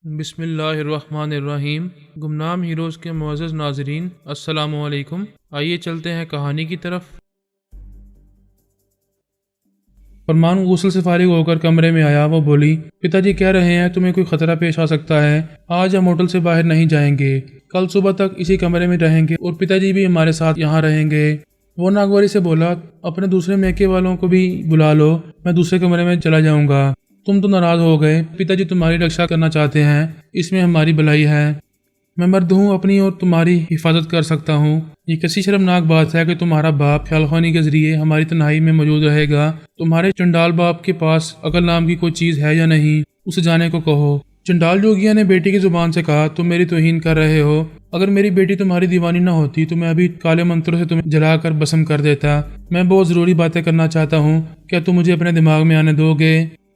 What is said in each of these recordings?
بسم اللہ الرحمن الرحیم۔ گمنام ہیروز کے معزز ناظرین، السلام علیکم۔ آئیے چلتے ہیں کہانی کی طرف۔ فرمان غسل سے فارغ ہو کر کمرے میں آیا۔ وہ بولی، پتا جی کہہ رہے ہیں تمہیں کوئی خطرہ پیش آ سکتا ہے، آج ہم ہوٹل سے باہر نہیں جائیں گے، کل صبح تک اسی کمرے میں رہیں گے اور پتا جی بھی ہمارے ساتھ یہاں رہیں گے۔ وہ ناگواری سے بولا، اپنے دوسرے میکے والوں کو بھی بلا لو، میں دوسرے کمرے میں چلا جاؤں گا۔ تم تو ناراض ہو گئے، پتا جی تمہاری رکشا کرنا چاہتے ہیں، اس میں ہماری بھلائی ہے۔ میں مرد ہوں، اپنی اور تمہاری حفاظت کر سکتا ہوں۔ یہ کیسی شرمناک بات ہے کہ تمہارا باپ خیال خوانی کے ذریعے ہماری تنہائی میں موجود رہے گا۔ تمہارے چنڈال باپ کے پاس عقل نام کی کوئی چیز ہے یا نہیں، اسے جانے کو کہو۔ چنڈال جوگیا نے بیٹی کی زبان سے کہا، تم میری توہین کر رہے ہو۔ اگر میری بیٹی تمہاری دیوانی نہ ہوتی تو میں ابھی کالے منتروں سے تمہیں جلا کر بسم کر دیتا۔ میں بہت ضروری باتیں کرنا چاہتا ہوں، کیا تم مجھے اپنے دماغ میں آنے دو گے؟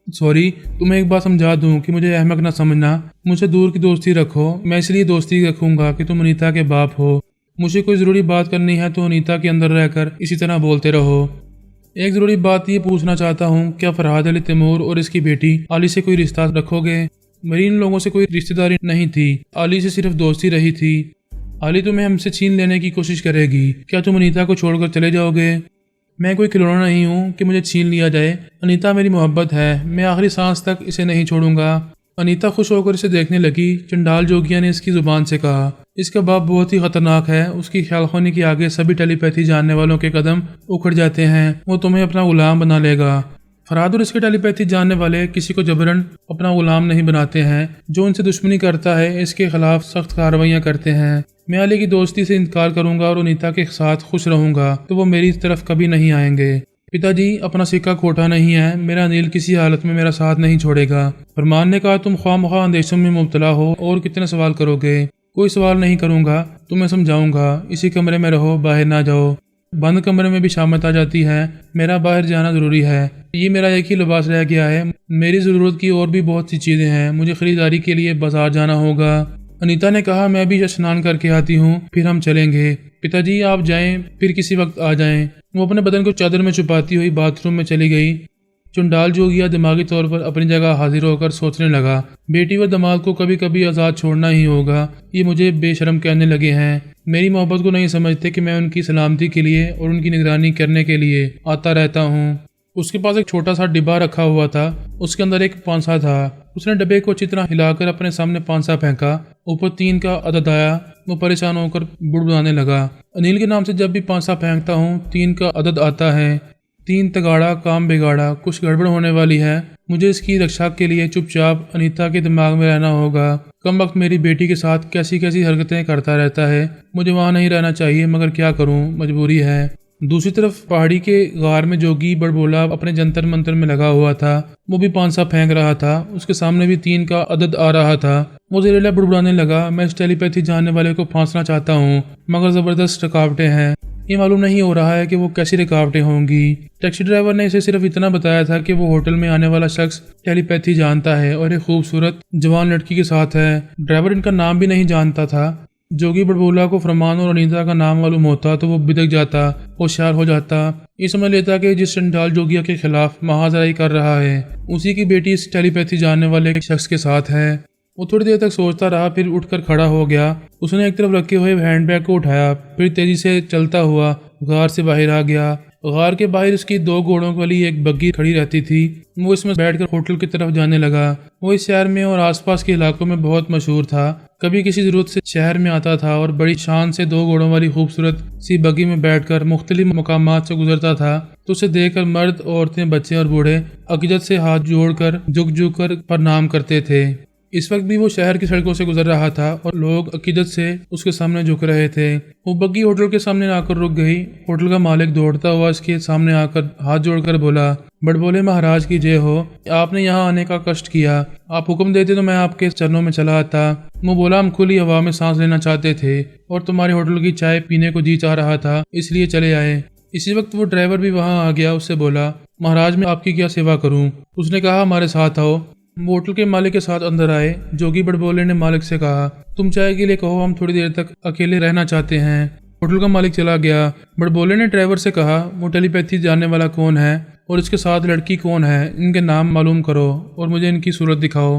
سوری، تمہیں ایک بات سمجھا دوں کہ مجھے احمق نہ سمجھنا، مجھ سے دور کی دوستی رکھو۔ میں اس لیے دوستی رکھوں گا کہ تم انیتا کے باپ ہو۔ مجھے کوئی ضروری بات کرنی ہے تو انیتا کے اندر رہ کر اسی طرح بولتے رہو۔ ایک ضروری بات یہ پوچھنا چاہتا ہوں، کیا فرحاد علی تیمور اور اس کی بیٹی علی سے کوئی رشتہ رکھو گے؟ میری ان لوگوں سے کوئی رشتہ داری نہیں تھی، علی سے صرف دوستی رہی تھی۔ علی تمہیں ہم سے چھین لینے کی کوشش کرے گی، کیا تم انیتا کو چھوڑ کر چلے جاؤ گے؟ میں کوئی کھلونا نہیں ہوں کہ مجھے چھین لیا جائے۔ انیتا میری محبت ہے، میں آخری سانس تک اسے نہیں چھوڑوں گا۔ انیتا خوش ہو کر اسے دیکھنے لگی۔ چنڈال جوگیا نے اس کی زبان سے کہا، اس کا باپ بہت ہی خطرناک ہے، اس کی خیال خوانی کے آگے سبھی ٹیلی پیتھی جاننے والوں کے قدم اکھڑ جاتے ہیں، وہ تمہیں اپنا غلام بنا لے گا۔ فرحاد اور اس کے ٹیلی پیتھی جاننے والے کسی کو جبرن اپنا غلام نہیں بناتے ہیں، جو ان سے دشمنی کرتا ہے اس کے خلاف سخت کارروائیاں کرتے ہیں۔ میں علی کی دوستی سے انکار کروں گا اور انیتا کے ساتھ خوش رہوں گا تو وہ میری طرف کبھی نہیں آئیں گے۔ پتا جی، اپنا سکہ کھوٹا نہیں ہے، میرا انیل کسی حالت میں میرا ساتھ نہیں چھوڑے گا۔ فرمان نے کہا، تم خواہ مخواہ اندیشوں میں مبتلا ہو اور کتنے سوال کرو گے؟ کوئی سوال نہیں کروں گا، تمہیں سمجھاؤں گا، اسی کمرے میں رہو، باہر نہ جاؤ۔ بند کمرے میں بھی شامت آ جاتی ہے، میرا باہر جانا ضروری ہے، یہ میرا ایک ہی لباس رہ گیا ہے، میری ضرورت کی اور بھی بہت سی چیزیں ہیں، مجھے خریداری کے لیے بازار جانا ہوگا۔ انیتا نے کہا، میں بھی اسنان کر کے آتی ہوں، پھر ہم چلیں گے۔ پتا جی آپ جائیں، پھر کسی وقت آ جائیں۔ وہ اپنے بدن کو چادر میں چھپاتی ہوئی باتھ روم میں چلی گئی۔ چنڈال جوگیا دماغی طور پر اپنی جگہ حاضر ہو کر سوچنے لگا، بیٹی و دماد کو کبھی کبھی آزاد چھوڑنا ہی ہوگا، یہ مجھے بے شرم کہنے لگے ہیں، میری محبت کو نہیں سمجھتے کہ میں ان کی سلامتی کے لیے اور ان کی نگرانی کرنے کے لیے آتا رہتا ہوں۔ اس کے پاس ایک چھوٹا سا ڈبہ رکھا ہوا تھا، اس کے اندر ایک پانسا تھا۔ اس نے ڈبے کو اچھی طرح ہلا کر اپنے سامنے پانسا پھینکا، اوپر 3 کا عدد آیا۔ وہ پریشان ہو کر بڑبڑانے لگا، انیل کے نام سے جب بھی پانسا پھینکتا ہوں 3 کا عدد آتا ہے، 3 تگاڑا کام بگاڑا، کچھ گڑبڑ ہونے والی ہے، مجھے اس کی رکشا کے لیے چپ چاپ انیتا کے دماغ میں رہنا ہوگا۔ کم وقت میری بیٹی کے ساتھ کیسی کیسی حرکتیں کرتا رہتا ہے، مجھے وہاں نہیں رہنا چاہیے مگر کیا کروں، مجبوری ہے۔ دوسری طرف پہاڑی کے غار میں جوگی بڑبولا اپنے جنتر منتر میں لگا ہوا تھا، وہ بھی پانسا پھینک رہا تھا، اس کے سامنے بھی 3 کا عدد آ رہا تھا۔ وہ زہریلا بڑبڑانے لگا، میں اس ٹیلی پیتھی جاننے والے کو پھانسنا چاہتا ہوں مگر زبردست رکاوٹیں ہیں، یہ معلوم نہیں ہو رہا ہے کہ وہ کیسی رکاوٹیں ہوں گی۔ ٹیکسی ڈرائیور نے اسے صرف اتنا بتایا تھا کہ وہ ہوٹل میں آنے والا شخص ٹیلی پیتھی جانتا ہے اور ایک خوبصورت جوان لڑکی کے ساتھ ہے۔ ڈرائیور ان کا نام بھی نہیں جانتا تھا۔ جوگی بڑبولا کو فرمان اور انیتا کا نام معلوم ہوتا تو وہ بدک جاتا، ہوشیار ہو جاتا، یہ سمجھ لیتا کہ جس چنڈال جوگیا کے خلاف محاذرائی کر رہا ہے اسی کی بیٹی اس ٹیلی پیتھی جاننے والے شخص کے ساتھ ہے۔ وہ تھوڑی دیر تک سوچتا رہا، پھر اٹھ کر کھڑا ہو گیا۔ اس نے ایک طرف رکھے ہوئے ہینڈ بیگ کو اٹھایا، پھر تیزی سے چلتا ہوا غار سے باہر آ گیا۔ غار کے باہر اس کی 2 گھوڑوں والی ایک بگی کھڑی رہتی تھی، وہ اس میں بیٹھ کر ہوٹل کی طرف جانے لگا۔ وہ اس شہر میں اور آس پاس کے علاقوں میں بہت مشہور تھا، کبھی کسی ضرورت سے شہر میں آتا تھا اور بڑی شان سے 2 گھوڑوں والی خوبصورت سی بگی میں بیٹھ کر مختلف مقامات سے گزرتا تھا تو اسے دیکھ کر مرد، عورتیں، بچے اور بوڑھے عقیدت سے ہاتھ جوڑ کر جھک جھک کر پرنام کرتے تھے۔ اس وقت بھی وہ شہر کی سڑکوں سے گزر رہا تھا اور لوگ عقیدت سے اس کے سامنے جھک رہے تھے۔ وہ بگی ہوٹل کے سامنے آ کر رک گئی۔ ہوٹل کا مالک دوڑتا ہوا اس کے سامنے آ کر ہاتھ جوڑ کر بولا، بڑبولے مہاراج کی جے ہو، آپ نے یہاں آنے کا کشٹ کیا، آپ حکم دیتے تو میں آپ کے چرنوں میں چلا آتا۔ وہ بولا، ہم کھلی ہوا میں سانس لینا چاہتے تھے اور تمہارے ہوٹل کی چائے پینے کو جی چاہ رہا تھا، اس لیے چلے آئے۔ اسی وقت وہ ڈرائیور بھی وہاں آ گیا، اس سے بولا، مہاراج میں آپ کی کیا سیوا کروں؟ اس نے کہا، ہمارے ساتھ آؤ۔ وہ ہوٹل کے مالک کے ساتھ اندر آئے۔ جوگی بڑبولے نے مالک سے کہا، تم چائے کے لیے کہو، ہم تھوڑی دیر تک اکیلے رہنا چاہتے ہیں۔ ہوٹل کا مالک چلا گیا۔ بڑبولے نے ڈرائیور سے کہا، وہ ٹیلی پیتھی جاننے والا کون ہے اور اس کے ساتھ لڑکی کون ہے، ان کے نام معلوم کرو اور مجھے ان کی صورت دکھاؤ۔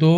2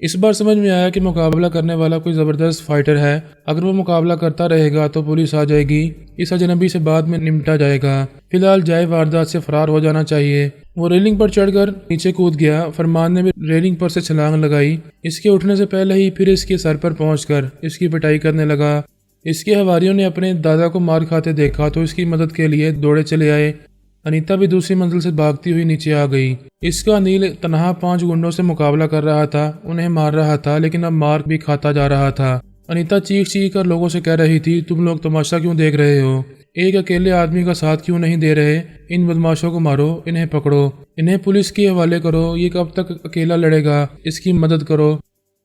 اس بار سمجھ میں آیا کہ مقابلہ کرنے والا کوئی زبردست فائٹر ہے، اگر وہ مقابلہ کرتا رہے گا تو پولیس آ جائے گی، اس اجنبی سے بعد میں نمٹا جائے گا، فی الحال جائے واردات سے فرار ہو جانا چاہیے۔ وہ ریلنگ پر چڑھ کر نیچے کود گیا۔ فرمان نے بھی ریلنگ پر سے چھلانگ لگائی۔ اس کے اٹھنے سے پہلے ہی پھر اس کے سر پر پہنچ کر اس کی پٹائی کرنے لگا۔ اس کے حواریوں نے اپنے دادا کو مار کھاتے دیکھا تو اس کی مدد کے لیے دوڑے چلے آئے۔ انیتا بھی دوسری منزل سے بھاگتی ہوئی نیچے آ گئی۔ اس کا انیل تنہا 5 گنڈوں سے مقابلہ کر رہا تھا، انہیں مار رہا تھا، لیکن اب مار بھی کھاتا جا رہا تھا۔ انیتا چیخ چیخ کر لوگوں سے کہہ رہی تھی، تم لوگ تماشا کیوں دیکھ رہے ہو؟ ایک اکیلے آدمی کا ساتھ کیوں نہیں دے رہے؟ ان بدماشوں کو مارو، انہیں پکڑو، انہیں پولیس کے حوالے کرو، یہ کب تک اکیلا لڑے گا؟ اس کی مدد کرو۔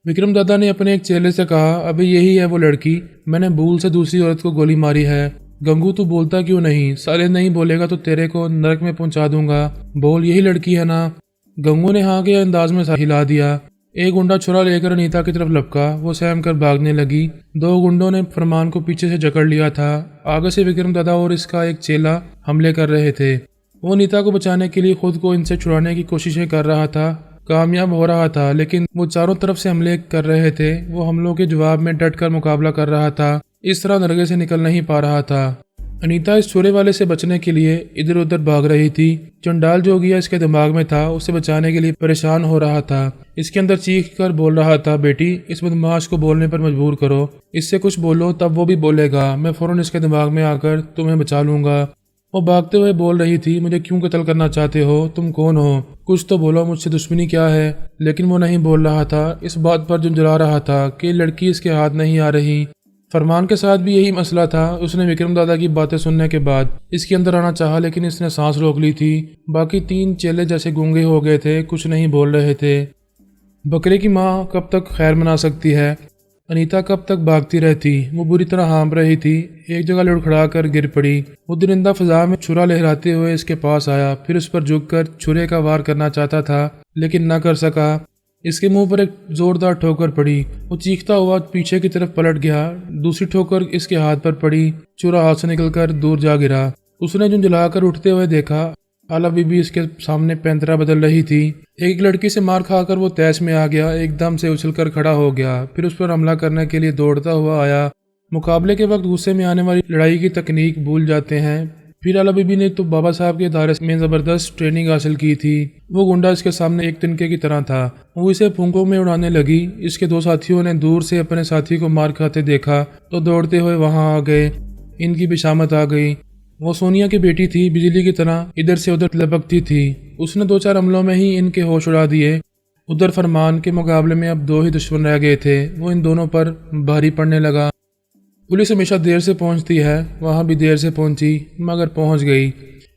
وکرم دادا نے اپنے ایک چیلے سے کہا، ابھی یہی ہے وہ لڑکی، میں نے بھول سے دوسری عورت کو گولی ماری ہے۔ گنگو تو بولتا کیوں نہیں؟ سالے نہیں بولے گا تو تیرے کو نرک میں پہنچا دوں گا، بول یہی لڑکی ہے نا؟ گنگو نے ہاں کے انداز میں ہلا دیا۔ ایک گنڈا چھرا لے کر انیتا کی طرف لپکا، وہ سہم کر بھاگنے لگی۔ 2 گنڈوں نے فرمان کو پیچھے سے جکڑ لیا تھا۔ آگے سے وکرم دادا اور اس کا ایک چیلا حملے کر رہے تھے۔ وہ انیتا کو بچانے کے لیے خود کو ان سے چھڑانے کی کوششیں کر رہا تھا، کامیاب ہو رہا تھا، لیکن وہ چاروں طرف سے حملے کر رہے تھے۔ وہ حملوں کے جواب میں ڈٹ کر مقابلہ کر رہا تھا، اس طرح نرگے سے نکل نہیں پا رہا تھا۔ انیتا اس چھرے والے سے بچنے کے لیے ادھر ادھر بھاگ رہی تھی۔ چنڈال جو گیا اس کے دماغ میں تھا، اسے بچانے کے لیے پریشان ہو رہا تھا۔ اس کے اندر چیخ کر بول رہا تھا، بیٹی اس بدماش کو بولنے پر مجبور کرو، اس سے کچھ بولو تب وہ بھی بولے گا، میں فوراً اس کے دماغ میں آ کر تمہیں بچا لوں گا۔ وہ بھاگتے ہوئے بول رہی تھی، مجھے کیوں قتل کرنا چاہتے ہو؟ تم کون ہو؟ کچھ تو بولو، مجھ سے دشمنی کیا ہے؟ لیکن وہ نہیں بول رہا تھا، اس بات پر جھنجھلا رہا تھا کہ لڑکی اس کے ہاتھ نہیں آ رہی۔ فرمان کے ساتھ بھی یہی مسئلہ تھا۔ اس نے وکرم دادا کی باتیں سننے کے بعد اس کے اندر آنا چاہا، لیکن اس نے سانس روک لی تھی۔ باقی 3 چیلے جیسے گونگے ہو گئے تھے، کچھ نہیں بول رہے تھے۔ بکرے کی ماں کب تک خیر منا سکتی ہے؟ انیتا کب تک بھاگتی رہتی؟ وہ بری طرح ہانپ رہی تھی، ایک جگہ لڑکھڑا کر گر پڑی۔ وہ درندہ فضا میں چھرا لہراتے ہوئے اس کے پاس آیا، پھر اس پر جھک کر چھرے کا وار کرنا چاہتا تھا، لیکن نہ کر سکا۔ اس کے منہ پر ایک زوردار ٹھوکر پڑی۔ وہ چیختا ہوا پیچھے کی طرف پلٹ گیا، دوسری ٹھوکر اس کے ہاتھ پر پڑی، چھرا ہاتھ سے نکل کر دور جا گرا۔ اس نے جھنجھلا کر اٹھتے ہوئے دیکھا، خالہ بی بی اس کے سامنے پینترا بدل رہی تھی۔ ایک لڑکی سے مار کھا کر وہ تیش میں آ گیا، ایک دم سے اچھل کر کھڑا ہو گیا، پھر اس پر حملہ کرنے کے لیے دوڑتا ہوا آیا۔ مقابلے کے وقت غصے میں آنے والی لڑائی کی تکنیک بھول جاتے ہیں۔ پھر خالہ بی بی نے تو بابا صاحب کے ادارے میں زبردست ٹریننگ حاصل کی تھی۔ وہ گنڈا اس کے سامنے ایک تنکے کی طرح تھا، وہ اسے پھونکوں میں اڑانے لگی۔ اس کے 2 ساتھیوں نے دور سے اپنے ساتھی کو مار کھاتے دیکھا تو دوڑتے ہوئے وہاں آ گئے۔ ان کی بشامت آ گئی۔ وہ سونیا کی بیٹی تھی، بجلی کی طرح ادھر سے ادھر لپکتی تھی۔ اس نے 2-4 حملوں میں ہی ان کے ہوش اڑا دیے۔ ادھر فرمان کے مقابلے میں اب 2 ہی دشمن رہ گئے تھے، وہ ان دونوں پر بھاری پڑنے لگا۔ پولیس ہمیشہ دیر سے پہنچتی ہے، وہاں بھی دیر سے پہنچی، مگر پہنچ گئی۔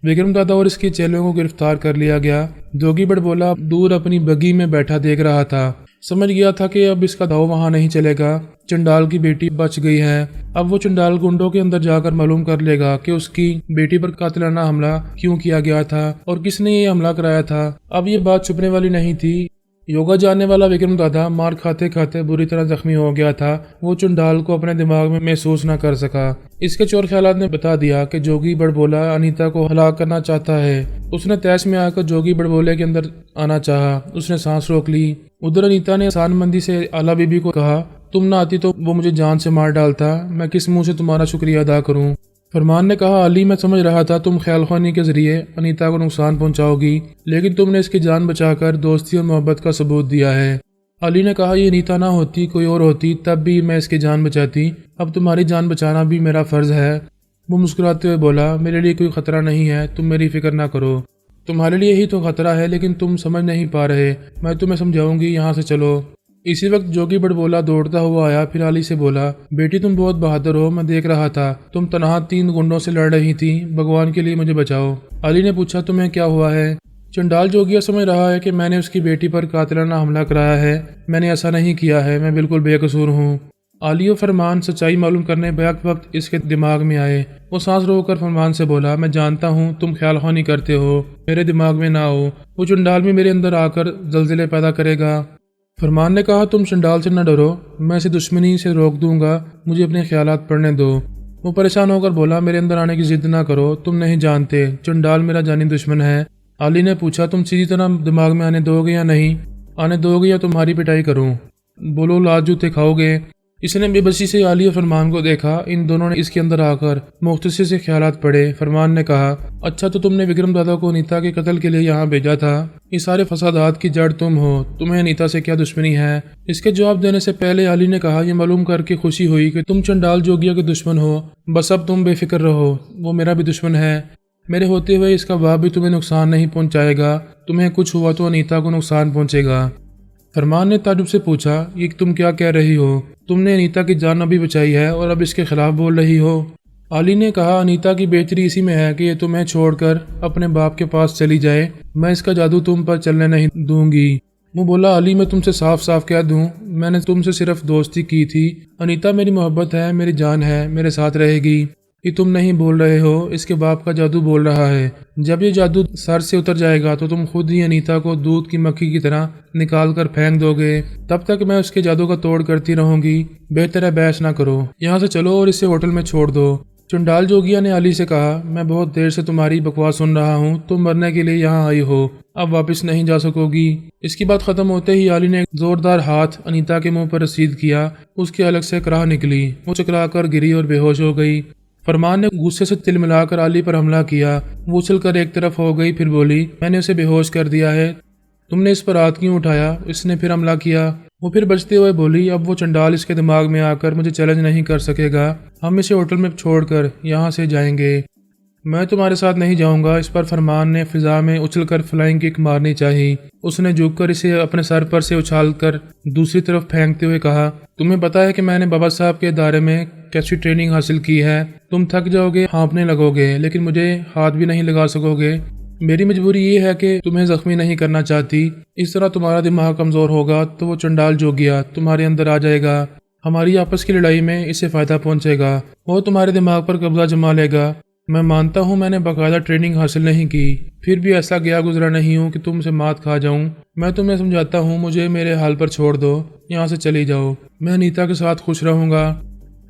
وکرم دادا اور اس کے چیلوں کو گرفتار کر لیا گیا۔ جوگی بڑ بولا دور اپنی بگی میں بیٹھا دیکھ رہا تھا، سمجھ گیا تھا کہ اب اس کا داؤ وہاں نہیں چلے گا۔ چنڈال کی بیٹی بچ گئی ہے، اب وہ چنڈال گنڈوں کے اندر جا کر معلوم کر لے گا کہ اس کی بیٹی پر قاتلانہ حملہ کیوں کیا گیا تھا اور کس نے یہ حملہ کرایا تھا۔ اب یہ بات چھپنے والی نہیں تھی۔ یوگا جاننے والا وکرم دادا مار کھاتے کھاتے بری طرح زخمی ہو گیا تھا۔ وہ چنڈال کو اپنے دماغ میں محسوس نہ کر سکا۔ اس کے چور خیالات نے بتا دیا کہ جوگی بڑ بولا انیتا کو ہلاک کرنا چاہتا ہے۔ اس نے تیش میں آ کر جوگی بڑ بولے کے اندر آنا چاہا، اس نے سانس روک لی۔ ادھر انیتا نے آسان مندی سے آلہ بی بی کو کہا، تم نہ آتی تو وہ مجھے جان سے مار ڈالتا، میں کس منہ سے تمہارا شکریہ ادا کروں۔ فرمان نے کہا، علی میں سمجھ رہا تھا تم خیال خوانی کے ذریعے انیتا کو نقصان پہنچاؤ گی، لیکن تم نے اس کی جان بچا کر دوستی اور محبت کا ثبوت دیا ہے۔ علی نے کہا، یہ انیتا نہ ہوتی کوئی اور ہوتی تب بھی میں اس کی جان بچاتی، اب تمہاری جان بچانا بھی میرا فرض ہے۔ وہ مسکراتے ہوئے بولا، میرے لیے کوئی خطرہ نہیں ہے، تم میری فکر نہ کرو۔ تمہارے لیے ہی تو خطرہ ہے، لیکن تم سمجھ نہیں پا رہے، میں تمہیں سمجھاؤں گی، یہاں سے چلو۔ اسی وقت جوگی بڑ بولا دوڑتا ہوا آیا، پھر علی سے بولا، بیٹی تم بہت بہادر ہو، میں دیکھ رہا تھا تم تنہا 3 گنڈوں سے لڑ رہی تھی، بھگوان کے لیے مجھے بچاؤ۔ علی نے پوچھا، تمہیں کیا ہوا ہے؟ چنڈال جوگیا سمجھ رہا ہے کہ میں نے اس کی بیٹی پر قاتلانہ حملہ کرایا ہے، میں نے ایسا نہیں کیا ہے، میں بالکل بے قصور ہوں۔ علی و فرمان سچائی معلوم کرنے بیک وقت اس کے دماغ میں آئے۔ وہ سانس روک کر فرمان سے بولا، میں جانتا ہوں تم خیال خوانی کرتے ہو، میرے دماغ میں نہ ہو، وہ چنڈال بھی میرے اندر آ کر زلزلے پیدا کرے گا۔ فرمان نے کہا، تم چنڈال سے نہ ڈرو، میں اسے دشمنی سے روک دوں گا، مجھے اپنے خیالات پڑھنے دو۔ وہ پریشان ہو کر بولا، میرے اندر آنے کی ضد نہ کرو، تم نہیں جانتے چنڈال میرا جانی دشمن ہے۔ علی نے پوچھا، تم سیدھی طرح دماغ میں آنے دو گے یا نہیں؟ آنے دو گے یا تمہاری پٹائی کروں؟ بولو لات جوتے کھاؤ گے؟ اس نے بے بسی سے علی اور فرمان کو دیکھا۔ ان دونوں نے اس کے اندر آ کر مختصر سے خیالات پڑے۔ فرمان نے کہا، اچھا تو تم نے وکرم دادا کو انیتا کے قتل کے لیے یہاں بھیجا تھا، یہ سارے فسادات کی جڑ تم ہو، تمہیں انیتا سے کیا دشمنی ہے؟ اس کے جواب دینے سے پہلے علی نے کہا، یہ معلوم کر کے خوشی ہوئی کہ تم چنڈال جوگیا کے دشمن ہو، بس اب تم بے فکر رہو، وہ میرا بھی دشمن ہے، میرے ہوتے ہوئے اس کا باپ بھی تمہیں نقصان نہیں پہنچائے گا، تمہیں کچھ ہوا تو انیتا کو نقصان پہنچے گا۔ فرمان نے تعجب سے پوچھا، یہ تم کیا کہہ رہی ہو؟ تم نے انیتا کی جان ابھی بچائی ہے اور اب اس کے خلاف بول رہی ہو؟ علی نے کہا، انیتا کی بہتری اسی میں ہے کہ یہ تمہیں چھوڑ کر اپنے باپ کے پاس چلی جائے، میں اس کا جادو تم پر چلنے نہیں دوں گی۔ وہ بولا، علی میں تم سے صاف صاف کہہ دوں، میں نے تم سے صرف دوستی کی تھی، انیتا میری محبت ہے، میری جان ہے، میرے ساتھ رہے گی، یہ تم نہیں بول رہے ہو، اس کے باپ کا جادو بول رہا ہے، جب یہ جادو سر سے اتر جائے گا تو تم خود ہی انیتا کو دودھ کی مکھی کی طرح نکال کر پھینک دو گے، تب تک میں اس کے جادو کا توڑ کرتی رہوں گی، بہتر ہے بحث نہ کرو، یہاں سے چلو اور اسے ہوٹل میں چھوڑ دو۔ چنڈال جوگیا نے علی سے کہا، میں بہت دیر سے تمہاری بکواس سن رہا ہوں، تم مرنے کے لیے یہاں آئی ہو، اب واپس نہیں جا سکو گی۔ اس کی بات ختم ہوتے ہی علی نے ایک زوردار ہاتھ انیتا کے منہ پر رسید کیا، اس کے حلق سے کراہ نکلی، وہ چکرا کر گری اور بے ہوش ہو گئی۔ فرمان نے غصے سے تل ملا کر علی پر حملہ کیا، وہ اچھل کر ایک طرف ہو گئی، پھر بولی، میں نے اسے بے ہوش کر دیا ہے، تم نے اس پر ہاتھ کیوں اٹھایا؟ اس نے پھر حملہ کیا۔ وہ پھر بچتے ہوئے بولی، اب وہ چنڈال اس کے دماغ میں آ کر مجھے چیلنج نہیں کر سکے گا، ہم اسے ہوٹل میں چھوڑ کر یہاں سے جائیں گے، میں تمہارے ساتھ نہیں جاؤں گا۔ اس پر فرمان نے فضا میں اچھل کر فلائنگ کک مارنی چاہی، اس نے جھک کر اسے اپنے سر پر سے اچھال کر دوسری طرف پھینکتے ہوئے کہا، تمہیں پتا ہے کہ میں نے بابا صاحب کے ادارے میں کیسی ٹریننگ حاصل کی ہے، تم تھک جاؤ گے، ہانپنے لگو گے، لیکن مجھے ہاتھ بھی نہیں لگا سکو گے، میری مجبوری یہ ہے کہ تمہیں زخمی نہیں کرنا چاہتی، اس طرح تمہارا دماغ کمزور ہوگا تو وہ چنڈال جوگیا تمہارے اندر آ جائے گا، ہماری آپس کی لڑائی میں اسے فائدہ پہنچے گا، وہ تمہارے دماغ پر قبضہ جما لے گا۔ میں مانتا ہوں میں نے باقاعدہ ٹریننگ حاصل نہیں کی، پھر بھی ایسا گیا گزرا نہیں ہوں کہ تم سے مات کھا جاؤں، میں تمہیں سمجھاتا ہوں، مجھے میرے حال پر چھوڑ دو، یہاں سے چلی جاؤ، میں انیتا کے ساتھ خوش رہوں گا،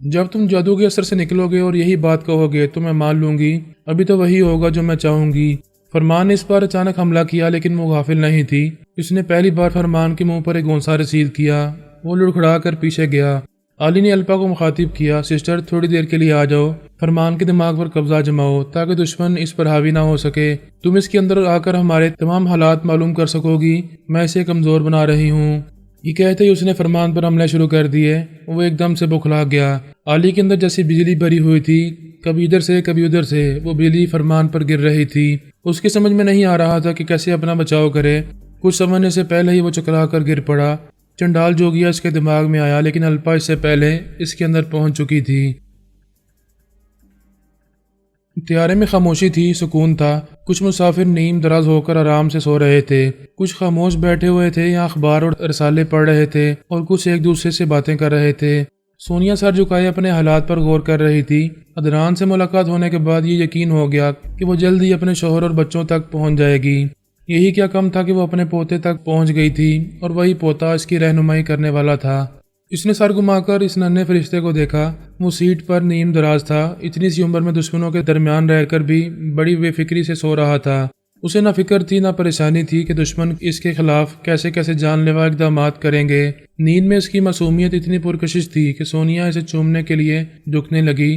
جب تم جادو کے اثر سے نکلو گے اور یہی بات کہو گے تو میں مان لوں گی، ابھی تو وہی ہوگا جو میں چاہوں گی۔ فرمان نے اس بار اچانک حملہ کیا، لیکن وہ غافل نہیں تھی، اس نے پہلی بار فرمان کے منہ پر ایک گونسا رسید کیا، وہ لڑکھڑا کر پیچھے گیا۔ علی نے الپا کو مخاطب کیا، سسٹر تھوڑی دیر کے لیے آ جاؤ، فرمان کے دماغ پر قبضہ جماؤ تاکہ دشمن اس پر حاوی نہ ہو سکے، تم اس کے اندر آ کر ہمارے تمام حالات معلوم کر سکو گی، میں اسے کمزور بنا رہی ہوں۔ یہ کہتے ہی اس نے فرمان پر حملے شروع کر دیے، وہ ایک دم سے بکھلا گیا، علی کے اندر جیسی بجلی بھری ہوئی تھی، کبھی ادھر سے کبھی ادھر سے وہ بجلی فرمان پر گر رہی تھی، اس کی سمجھ میں نہیں آ رہا تھا کہ کیسے اپنا بچاؤ کرے، کچھ سمجھنے سے پہلے ہی وہ چکرا کر گر پڑا، چنڈال جوگیا اس کے دماغ میں آیا، لیکن الپا اس سے پہلے اس کے اندر پہنچ چکی تھی۔ طیارے میں خاموشی تھی، سکون تھا، کچھ مسافر نیم دراز ہو کر آرام سے سو رہے تھے، کچھ خاموش بیٹھے ہوئے تھے یا اخبار اور رسالے پڑھ رہے تھے، اور کچھ ایک دوسرے سے باتیں کر رہے تھے۔ سونیا سر جھکائے اپنے حالات پر غور کر رہی تھی، ادران سے ملاقات ہونے کے بعد یہ یقین ہو گیا کہ وہ جلد ہی اپنے شوہر اور بچوں تک پہنچ جائے گی، یہی کیا کم تھا کہ وہ اپنے پوتے تک پہنچ گئی تھی اور وہی پوتا اس کی رہنمائی کرنے والا تھا۔ اس نے سر گھما کر اس ننھے فرشتے کو دیکھا، وہ سیٹ پر نیم دراز تھا، اتنی سی عمر میں دشمنوں کے درمیان رہ کر بھی بڑی بے فکری سے سو رہا تھا، اسے نہ فکر تھی نہ پریشانی تھی کہ دشمن اس کے خلاف کیسے کیسے جان لیوا اقدامات کریں گے۔ نیند میں اس کی معصومیت اتنی پرکشش تھی کہ سونیا اسے چومنے کے لیے جھکنے لگی،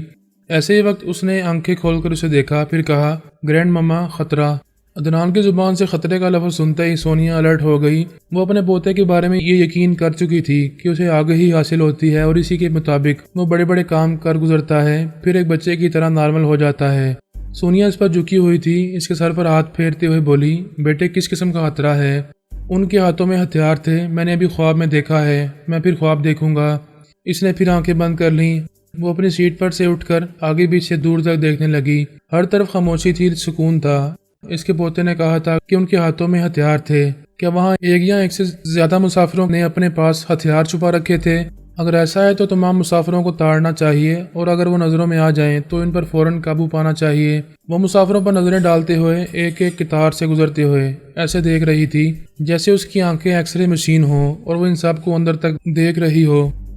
ایسے ہی وقت اس نے آنکھیں کھول کر اسے دیکھا، پھر کہا، گرینڈ مما خطرہ۔ عدنان کی زبان سے خطرے کا لفظ سنتے ہی سونیا الرٹ ہو گئی، وہ اپنے پوتے کے بارے میں یہ یقین کر چکی تھی کہ اسے آگہی حاصل ہوتی ہے اور اسی کے مطابق وہ بڑے بڑے کام کر گزرتا ہے، پھر ایک بچے کی طرح نارمل ہو جاتا ہے۔ سونیا اس پر جھکی ہوئی تھی، اس کے سر پر ہاتھ پھیرتے ہوئے بولی، بیٹے کس قسم کا خطرہ ہے؟ ان کے ہاتھوں میں ہتھیار تھے، میں نے ابھی خواب میں دیکھا ہے، میں پھر خواب دیکھوں گا۔ اس نے پھر آنکھیں بند کر لیں، وہ اپنی سیٹ پر سے اٹھ کر آگے پیچھے دور تک دیکھنے لگی، ہر طرف خاموشی تھی، سکون تھا۔ اس کے پوتے نے کہا تھا کہ ان کے ہاتھوں میں ہتھیار تھے، کیا وہاں ایک یا ایک سے زیادہ مسافروں نے اپنے پاس ہتھیار چھپا رکھے تھے؟ اگر ایسا ہے تو تمام مسافروں کو تاڑنا چاہیے، اور اگر وہ نظروں میں آ جائیں تو ان پر فوراً قابو پانا چاہیے۔ وہ مسافروں پر نظریں ڈالتے ہوئے ایک ایک قطار سے گزرتے ہوئے ایسے دیکھ رہی تھی جیسے اس کی آنکھیں ایکس رے مشین ہوں اور وہ ان سب کو اندر تک دیکھ رہی ہو۔